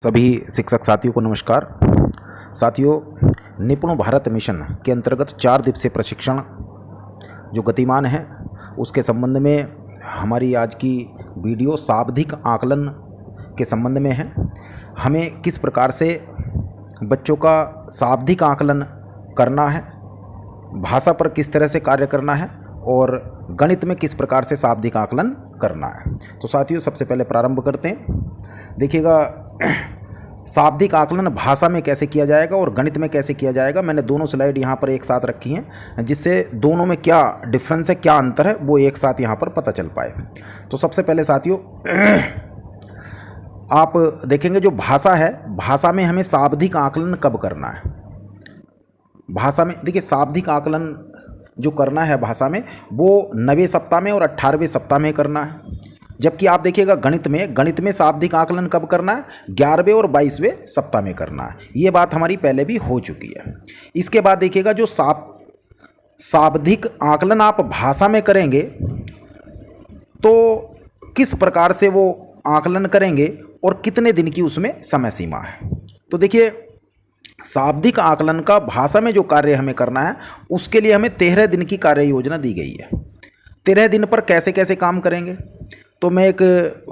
सभी शिक्षक साथियों को नमस्कार। साथियों, निपुण भारत मिशन के अंतर्गत 4 दिवसीय प्रशिक्षण जो गतिमान है उसके संबंध में हमारी आज की वीडियो शाब्दिक आकलन के संबंध में है। हमें किस प्रकार से बच्चों का शाब्दिक आकलन करना है, भाषा पर किस तरह से कार्य करना है और गणित में किस प्रकार से शाब्दिक आकलन करना है। तो साथियों, सबसे पहले प्रारंभ करते हैं। देखिएगा, शाब्दिक आकलन भाषा में कैसे किया जाएगा और गणित में कैसे किया जाएगा। मैंने दोनों स्लाइड यहाँ पर एक साथ रखी हैं जिससे दोनों में क्या डिफरेंस है, क्या अंतर है, वो एक साथ यहाँ पर पता चल पाए। तो सबसे पहले साथियों, आप देखेंगे जो भाषा है, भाषा में हमें शाब्दिक आकलन कब करना है। भाषा में देखिए, शाब्दिक आकलन जो करना है भाषा में वो 90वें सप्ताह में और 18वें सप्ताह में करना है। जबकि आप देखिएगा गणित में शाब्दिक आकलन कब करना है, 11वें और 22वें सप्ताह में करना है। ये बात हमारी पहले भी हो चुकी है। इसके बाद देखिएगा, जो शाब्दिक आकलन आप भाषा में करेंगे तो किस प्रकार से वो आकलन करेंगे और कितने दिन की उसमें समय सीमा है। तो देखिए, शाब्दिक आकलन का भाषा में जो कार्य हमें करना है उसके लिए हमें 13 दिन की कार्य योजना दी गई है। 13 दिन पर कैसे कैसे काम करेंगे, तो मैं एक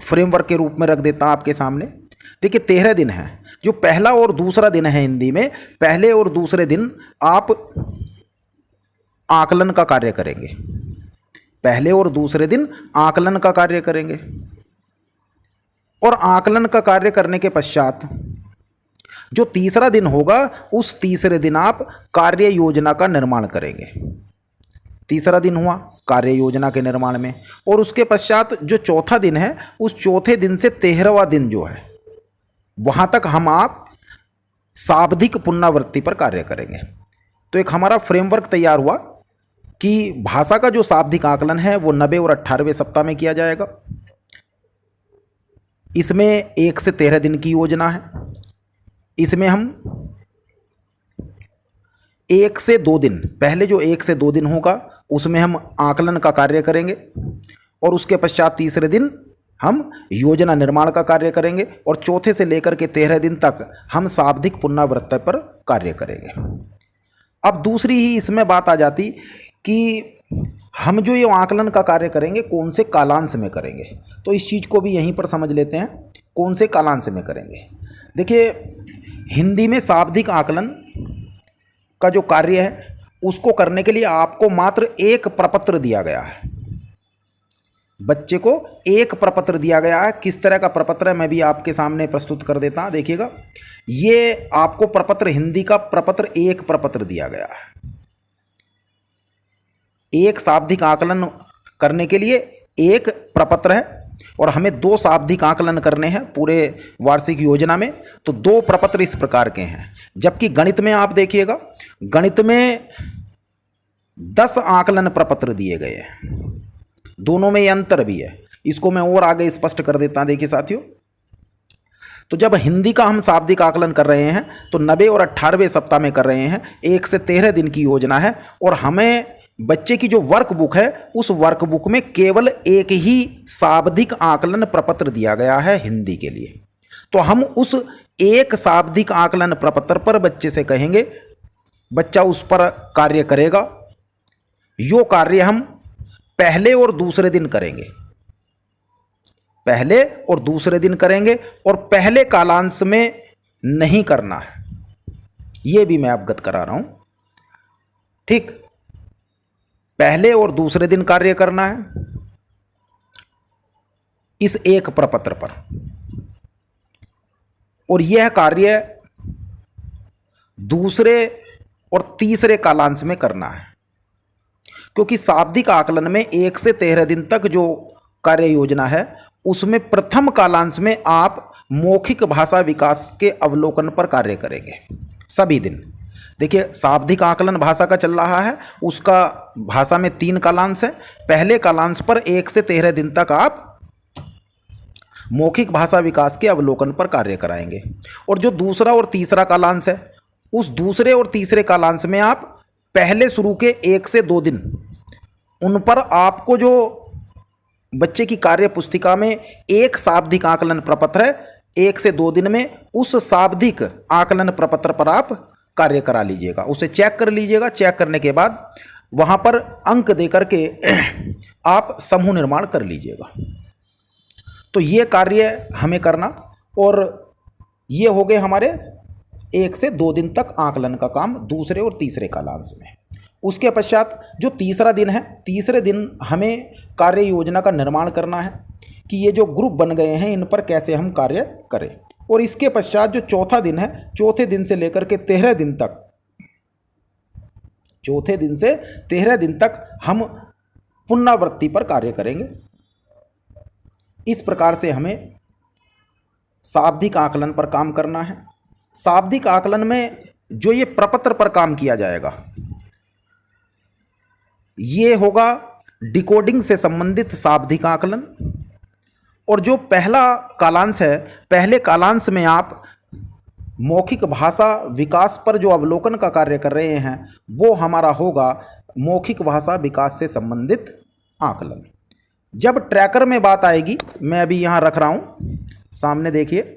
फ्रेमवर्क के रूप में रख देता हूँ आपके सामने। देखिए, 13 दिन है। जो पहला और दूसरा दिन है, हिंदी में पहले और दूसरे दिन आप आकलन का कार्य करेंगे। पहले और दूसरे दिन आकलन का कार्य करेंगे और आकलन का कार्य करने के पश्चात जो तीसरा दिन होगा उस तीसरे दिन आप कार्य योजना का निर्माण करेंगे। तीसरा दिन हुआ कार्य योजना के निर्माण में, और उसके पश्चात जो चौथा दिन है उस चौथे दिन से 13वां दिन जो है वहां तक आप शाब्दिक पुनरावृत्ति पर कार्य करेंगे। तो एक हमारा फ्रेमवर्क तैयार हुआ कि भाषा का जो शाब्दिक आकलन है वो 90 और 18वें सप्ताह में किया जाएगा। इसमें 1 से 13 दिन की योजना है। इसमें हम 1 से 2 दिन, पहले जो 1 से 2 दिन होगा उसमें हम आकलन का कार्य करेंगे और उसके पश्चात तीसरे दिन हम योजना निर्माण का कार्य करेंगे और चौथे से लेकर के 13 दिन तक हम शाब्दिक पुनरावृत्ति पर कार्य करेंगे। अब दूसरी ही इसमें बात आ जाती कि हम जो ये आकलन का कार्य करेंगे कौन से कालांश में करेंगे। तो इस चीज़ को भी यहीं पर समझ लेते हैं, कौन से कालांश में करेंगे। देखिए, हिंदी में शाब्दिक आकलन का जो कार्य है उसको करने के लिए आपको मात्र एक प्रपत्र दिया गया है। बच्चे को एक प्रपत्र दिया गया है। किस तरह का प्रपत्र है मैं भी आपके सामने प्रस्तुत कर देता हूं। देखिएगा, ये आपको प्रपत्र, हिंदी का प्रपत्र, एक प्रपत्र दिया गया है। एक शाब्दिक आकलन करने के लिए एक प्रपत्र है और हमें 2 शाब्दिक आकलन करने हैं पूरे वार्षिक योजना में, तो 2 प्रपत्र इस प्रकार के हैं। जबकि गणित में आप देखिएगा, गणित में 10 आकलन प्रपत्र दिए गए हैं। दोनों में ये अंतर भी है। इसको मैं और आगे स्पष्ट कर देता हूं। देखिए साथियों, तो जब हिंदी का हम शाब्दिक आकलन कर रहे हैं तो 90 और 18वें सप्ताह में कर रहे हैं। 1 से 13 दिन की योजना है और हमें बच्चे की जो वर्कबुक है उस वर्कबुक में केवल एक ही शाब्दिक आकलन प्रपत्र दिया गया है हिंदी के लिए। तो हम उस एक शाब्दिक आकलन प्रपत्र पर बच्चे से कहेंगे, बच्चा उस पर कार्य करेगा। यो कार्य हम पहले और दूसरे दिन करेंगे, पहले और दूसरे दिन करेंगे और पहले कालांश में नहीं करना है। यह भी मैं अवगत करा रहा हूं। ठीक, पहले और दूसरे दिन कार्य करना है इस एक प्रपत्र पर, और यह कार्य दूसरे और तीसरे कालांश में करना है। क्योंकि शाब्दिक आकलन में 1 से 13 दिन तक जो कार्य योजना है उसमें प्रथम कालांश में आप मौखिक भाषा विकास के अवलोकन पर कार्य करेंगे सभी दिन। देखिए, शाब्दिक आकलन भाषा का चल रहा है, उसका भाषा में 3 कालांश है। पहले कालांश पर 1 से 13 दिन तक आप मौखिक भाषा विकास के अवलोकन पर कार्य कराएंगे, और जो दूसरा और तीसरा कालांश है उस दूसरे और तीसरे कालांश में आप पहले शुरू के 1 से 2 दिन उन पर आपको जो बच्चे की कार्य पुस्तिका में एक शाब्दिक आकलन प्रपत्र है 1 से 2 दिन में उस शाब्दिक आकलन प्रपत्र पर आप कार्य करा लीजिएगा, उसे चेक कर लीजिएगा। चेक करने के बाद वहाँ पर अंक दे करके आप समूह निर्माण कर लीजिएगा। तो ये कार्य हमें करना, और ये हो गए हमारे 1 से 2 दिन तक आकलन का काम दूसरे और तीसरे कालांश में। उसके पश्चात जो तीसरा दिन है, तीसरे दिन हमें कार्य योजना का निर्माण करना है कि ये जो ग्रुप बन गए हैं इन पर कैसे हम कार्य करें। और इसके पश्चात जो चौथा दिन है, चौथे दिन से लेकर के 13 दिन तक, चौथे दिन से 13 दिन तक हम पुनरावृत्ति पर कार्य करेंगे। इस प्रकार से हमें शाब्दिक आकलन पर काम करना है। शाब्दिक आकलन में जो ये प्रपत्र पर काम किया जाएगा, ये होगा डिकोडिंग से संबंधित शाब्दिक आकलन। और जो पहला कालांश है, पहले कालांश में आप मौखिक भाषा विकास पर जो अवलोकन का कार्य कर रहे हैं, वो हमारा होगा मौखिक भाषा विकास से संबंधित आकलन। जब ट्रैकर में बात आएगी, मैं अभी यहाँ रख रहा हूँ सामने देखिए,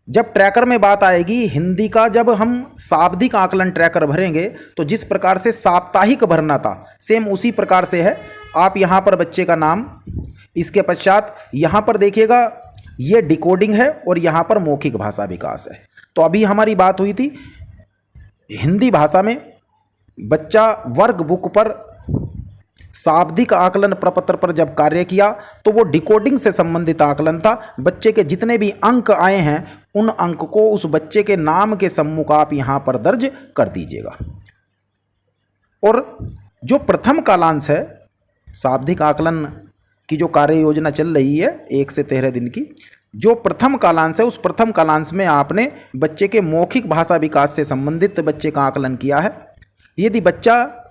जब ट्रैकर में बात आएगी हिंदी का, जब हम शाब्दिक आकलन ट्रैकर भरेंगे तो जिस प्रकार से साप्ताहिक भरना था, सेम उसी प्रकार से है। आप यहाँ पर बच्चे का नाम, इसके पश्चात यहाँ पर देखिएगा ये डिकोडिंग है और यहाँ पर मौखिक भाषा विकास है। तो अभी हमारी बात हुई थी हिंदी भाषा में बच्चा वर्क बुक पर शाब्दिक आकलन प्रपत्र पर जब कार्य किया तो वो डिकोडिंग से संबंधित आकलन था। बच्चे के जितने भी अंक आए हैं उन अंक को उस बच्चे के नाम के सम्मुख आप यहाँ पर दर्ज कर दीजिएगा। और जो प्रथम कालांश है, शाब्दिक आकलन की जो कार्य योजना चल रही है 1 से 13 दिन की, जो प्रथम कालांश है उस प्रथम कालांश में आपने बच्चे के मौखिक भाषा विकास से संबंधित बच्चे का आकलन किया है। यदि बच्चा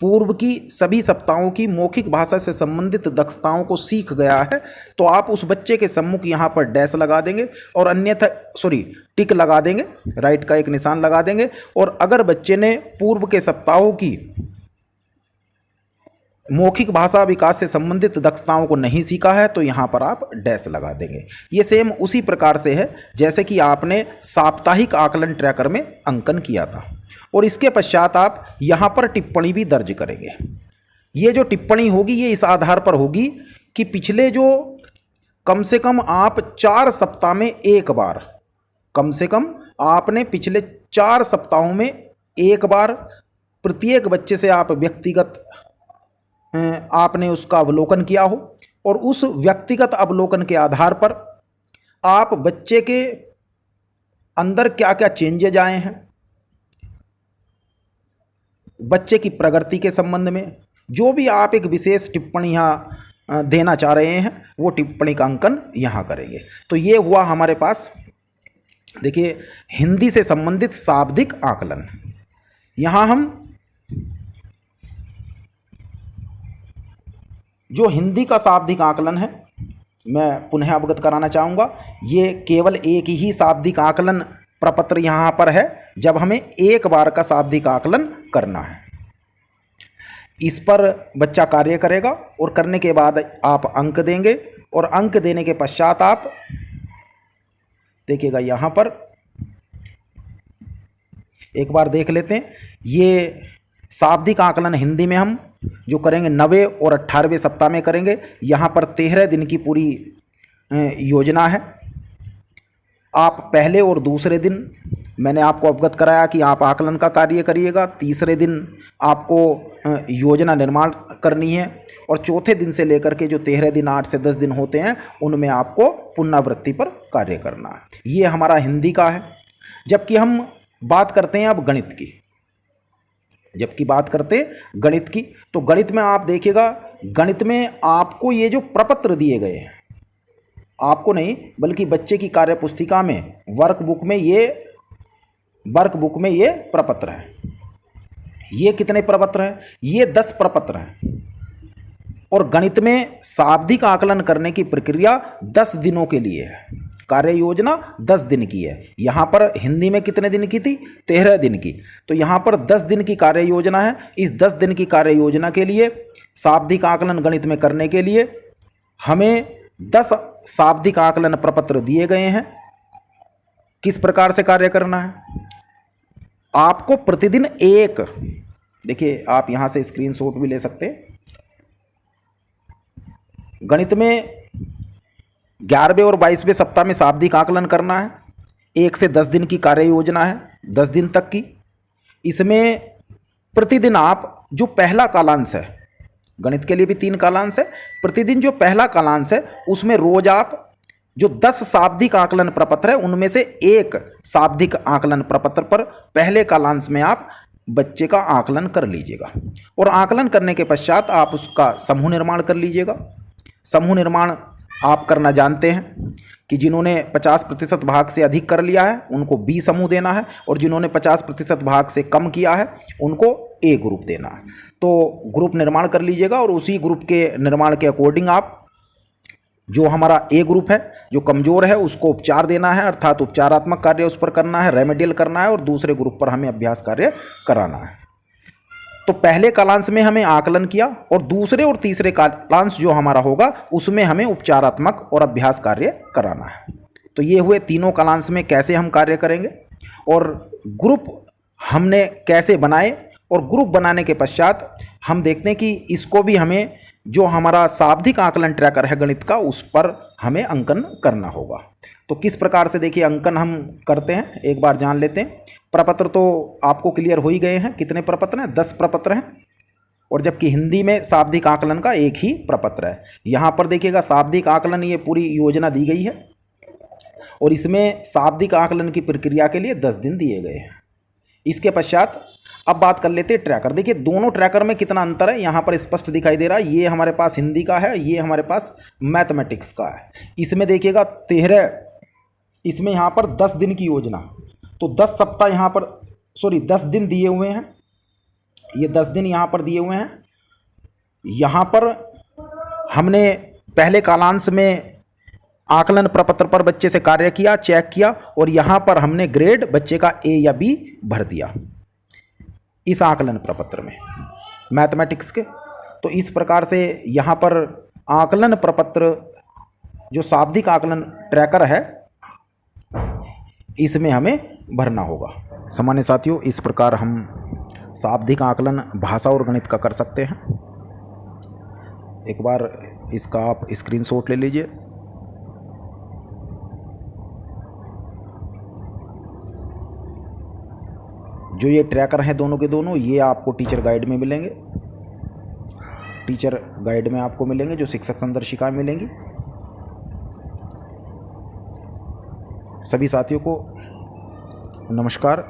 पूर्व की सभी सप्ताहों की मौखिक भाषा से संबंधित दक्षताओं को सीख गया है तो आप उस बच्चे के सम्मुख यहाँ पर डैश लगा देंगे और अन्यथा टिक लगा देंगे, राइट का एक निशान लगा देंगे। और अगर बच्चे ने पूर्व के सप्ताहों की मौखिक भाषा विकास से संबंधित दक्षताओं को नहीं सीखा है तो यहाँ पर आप डैश लगा देंगे। ये सेम उसी प्रकार से है जैसे कि आपने साप्ताहिक आकलन ट्रैकर में अंकन किया था। और इसके पश्चात आप यहाँ पर टिप्पणी भी दर्ज करेंगे। ये जो टिप्पणी होगी ये इस आधार पर होगी कि पिछले जो कम से कम आप 4 सप्ताह में एक बार, कम से कम आपने पिछले 4 सप्ताहों में एक बार प्रत्येक बच्चे से आप व्यक्तिगत आपने उसका अवलोकन किया हो और उस व्यक्तिगत अवलोकन के आधार पर आप बच्चे के अंदर क्या क्या चेंजेज आए हैं, बच्चे की प्रगति के संबंध में जो भी आप एक विशेष टिप्पणी यहाँ देना चाह रहे हैं वो टिप्पणी का अंकन यहाँ करेंगे। तो ये हुआ हमारे पास, देखिए, हिंदी से संबंधित शाब्दिक आकलन। यहाँ हम जो हिंदी का शाब्दिक आकलन है मैं पुनः अवगत कराना चाहूँगा, ये केवल एक ही शाब्दिक आकलन प्रपत्र यहाँ पर है जब हमें एक बार का शाब्दिक आकलन करना है। इस पर बच्चा कार्य करेगा और करने के बाद आप अंक देंगे और अंक देने के पश्चात आप देखिएगा यहाँ पर एक बार देख लेते हैं। ये शाब्दिक आकलन हिंदी में हम जो करेंगे 9वें और 18वें सप्ताह में करेंगे। यहाँ पर 13 दिन की पूरी योजना है। आप पहले और दूसरे दिन मैंने आपको अवगत कराया कि आप आकलन का कार्य करिएगा, तीसरे दिन आपको योजना निर्माण करनी है और चौथे दिन से लेकर के जो 13 दिन 8 से 10 दिन होते हैं उनमें आपको पुनरावृत्ति पर कार्य करना है। ये हमारा हिंदी का है। जबकि हम बात करते हैं अब गणित की, जबकि बात करते हैं गणित की, तो गणित में आप देखिएगा, गणित में आपको ये जो प्रपत्र दिए गए हैं, आपको नहीं बल्कि बच्चे की कार्य पुस्तिका में वर्कबुक में ये प्रपत्र है। ये कितने प्रपत्र हैं? ये 10 प्रपत्र हैं। और गणित में शाब्दिक आकलन करने की प्रक्रिया 10 दिनों के लिए है। कार्य योजना 10 दिन की है। यहाँ पर हिंदी में कितने दिन की थी? 13 दिन की। तो यहाँ पर 10 दिन की कार्य योजना है। इस 10 दिन की कार्य योजना के लिए शाब्दिक आकलन गणित में करने के लिए हमें 10 शाब्दिक आकलन प्रपत्र दिए गए हैं। किस प्रकार से कार्य करना है? आपको प्रतिदिन एक, देखिए आप यहां से स्क्रीनशॉट भी ले सकते हैं। गणित में 11वें और 22वें सप्ताह में शाब्दिक आकलन करना है। 1 से 10 दिन की कार्य योजना है, 10 दिन तक की। इसमें प्रतिदिन आप जो पहला कालांश है, गणित के लिए भी 3 कालांश है, प्रतिदिन जो पहला कालांश है उसमें रोज आप जो 10 शाब्दिक आकलन प्रपत्र है उनमें से एक शाब्दिक आकलन प्रपत्र पर पहले कालांश में आप बच्चे का आकलन कर लीजिएगा। और आकलन करने के पश्चात आप उसका समूह निर्माण कर लीजिएगा। समूह निर्माण आप करना जानते हैं कि जिन्होंने 50% भाग से अधिक कर लिया है उनको बी समूह देना है, और जिन्होंने 50% भाग से कम किया है उनको ए ग्रुप देना है। तो ग्रुप निर्माण कर लीजिएगा और उसी ग्रुप के निर्माण के अकॉर्डिंग आप जो हमारा ए ग्रुप है जो कमज़ोर है उसको उपचार देना है, अर्थात उपचारात्मक कार्य उस पर करना है, रेमेडियल करना है, और दूसरे ग्रुप पर हमें अभ्यास कार्य कराना है। तो पहले कालांश में हमें आकलन किया और दूसरे और तीसरे कालांश जो हमारा होगा उसमें हमें उपचारात्मक और अभ्यास कार्य कराना है। तो ये हुए तीनों कालांश में कैसे हम कार्य करेंगे, और ग्रुप हमने कैसे बनाए, और ग्रुप बनाने के पश्चात हम देखते हैं कि इसको भी हमें जो हमारा शाब्दिक आकलन ट्रैकर है गणित का उस पर हमें अंकन करना होगा। तो किस प्रकार से देखिए अंकन हम करते हैं एक बार जान लेते हैं। प्रपत्र तो आपको क्लियर हो ही गए हैं, कितने प्रपत्र हैं? 10 प्रपत्र हैं, और जबकि हिंदी में शाब्दिक आकलन का एक ही प्रपत्र है। यहाँ पर देखिएगा शाब्दिक आकलन ये पूरी योजना दी गई है, और इसमें शाब्दिक आकलन की प्रक्रिया के लिए 10 दिन दिए गए हैं। इसके पश्चात अब बात कर लेते हैं ट्रैकर। देखिए दोनों ट्रैकर में कितना अंतर है यहाँ पर स्पष्ट दिखाई दे रहा है। ये हमारे पास हिंदी का है, ये हमारे पास मैथमेटिक्स का है। इसमें देखिएगा 13, इसमें यहाँ पर 10 दिन की योजना, तो 10 सप्ताह यहाँ पर 10 दिन दिए हुए हैं। ये 10 दिन यहाँ पर दिए हुए हैं। यहाँ पर हमने पहले कालांश में आकलन प्रपत्र पर बच्चे से कार्य किया, चेक किया, और यहाँ पर हमने ग्रेड बच्चे का ए या बी भर दिया इस आकलन प्रपत्र में मैथमेटिक्स के। तो इस प्रकार से यहाँ पर आकलन प्रपत्र जो शाब्दिक आकलन ट्रैकर है इसमें हमें भरना होगा। सामान्य साथियों, इस प्रकार हम शाब्दिक आकलन भाषा और गणित का कर सकते हैं। एक बार इसका आप स्क्रीनशॉट ले लीजिए। जो ये ट्रैकर हैं दोनों के दोनों, ये आपको टीचर गाइड में मिलेंगे। टीचर गाइड में आपको मिलेंगे, जो शिक्षक संदर्शिका में मिलेंगी। सभी साथियों को नमस्कार।